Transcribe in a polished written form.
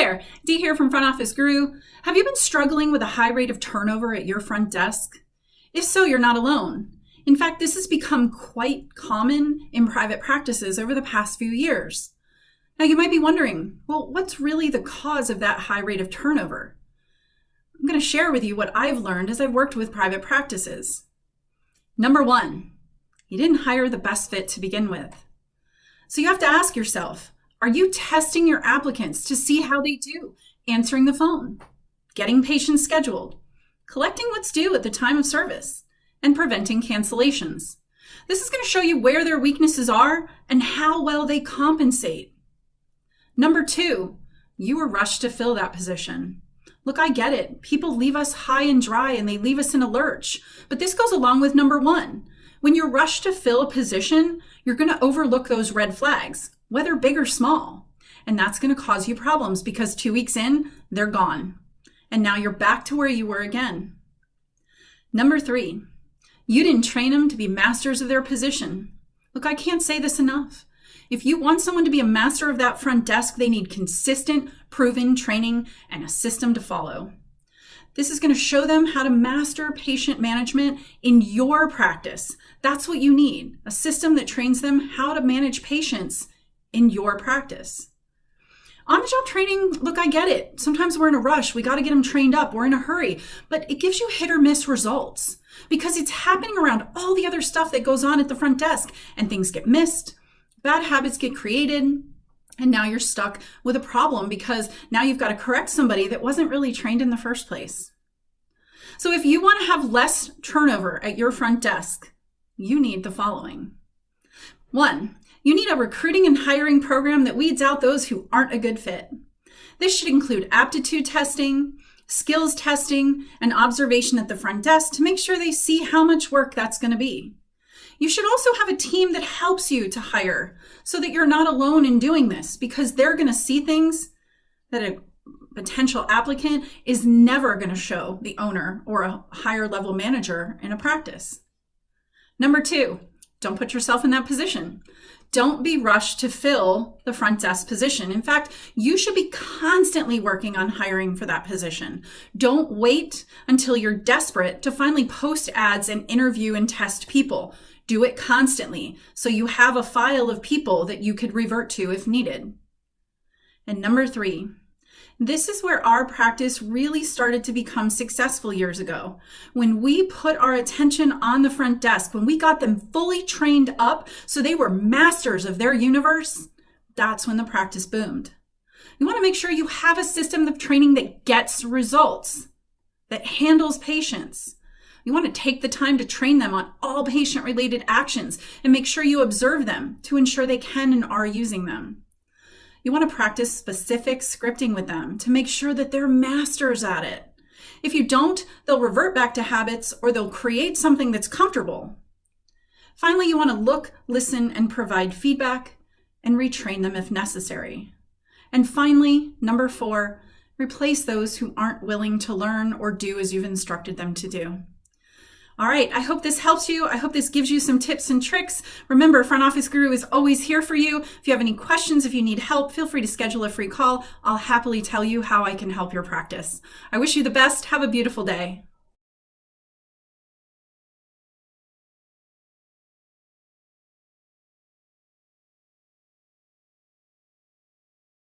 there, Dee here from Front Office Guru. Have you been struggling with a high rate of turnover at your front desk? If so, you're not alone. In fact, this has become quite common in private practices over the past few years. Now, you might be wondering, well, what's really the cause of that high rate of turnover? I'm going to share with you what I've learned as I've worked with private practices. Number one, you didn't hire the best fit to begin with. So you have to ask yourself, are you testing your applicants to see how they do answering the phone, getting patients scheduled, collecting what's due at the time of service, and preventing cancellations? This is going to show you where their weaknesses are and how well they compensate. Number two, you were rushed to fill that position. Look, I get it. People leave us high and dry and they leave us in a lurch. But this goes along with number one. When you're rushed to fill a position, you're going to overlook those red flags, whether big or small. And that's going to cause you problems because 2 weeks in, they're gone. And now you're back to where you were again. Number three, you didn't train them to be masters of their position. Look, I can't say this enough. If you want someone to be a master of that front desk, they need consistent, proven training and a system to follow. This is going to show them how to master patient management in your practice. That's what you need, a system that trains them how to manage patients in your practice. On-the-job training, look, I get it. Sometimes we're in a rush. We got to get them trained up. We're in a hurry. But it gives you hit or miss results because it's happening around all the other stuff that goes on at the front desk, and things get missed. Bad habits get created, and now you're stuck with a problem because now you've got to correct somebody that wasn't really trained in the first place. So if you want to have less turnover at your front desk, you need the following. One, you need a recruiting and hiring program that weeds out those who aren't a good fit. This should include aptitude testing, skills testing, and observation at the front desk to make sure they see how much work that's going to be. You should also have a team that helps you to hire so that you're not alone in doing this because they're going to see things that a potential applicant is never going to show the owner or a higher level manager in a practice. Number two, don't put yourself in that position. Don't be rushed to fill the front desk position. In fact, you should be constantly working on hiring for that position. Don't wait until you're desperate to finally post ads and interview and test people. Do it constantly so you have a file of people that you could revert to if needed. And number three, this is where our practice really started to become successful years ago. When we put our attention on the front desk, when we got them fully trained up so they were masters of their universe, that's when the practice boomed. You want to make sure you have a system of training that gets results, that handles patients. You want to take the time to train them on all patient-related actions and make sure you observe them to ensure they can and are using them. You want to practice specific scripting with them to make sure that they're masters at it. If you don't, they'll revert back to habits or they'll create something that's comfortable. Finally, you want to look, listen, and provide feedback and retrain them if necessary. And finally, number four, replace those who aren't willing to learn or do as you've instructed them to do. All right, I hope this helps you. I hope this gives you some tips and tricks. Remember, Front Office Guru is always here for you. If you have any questions, if you need help, feel free to schedule a free call. I'll happily tell you how I can help your practice. I wish you the best. Have a beautiful day.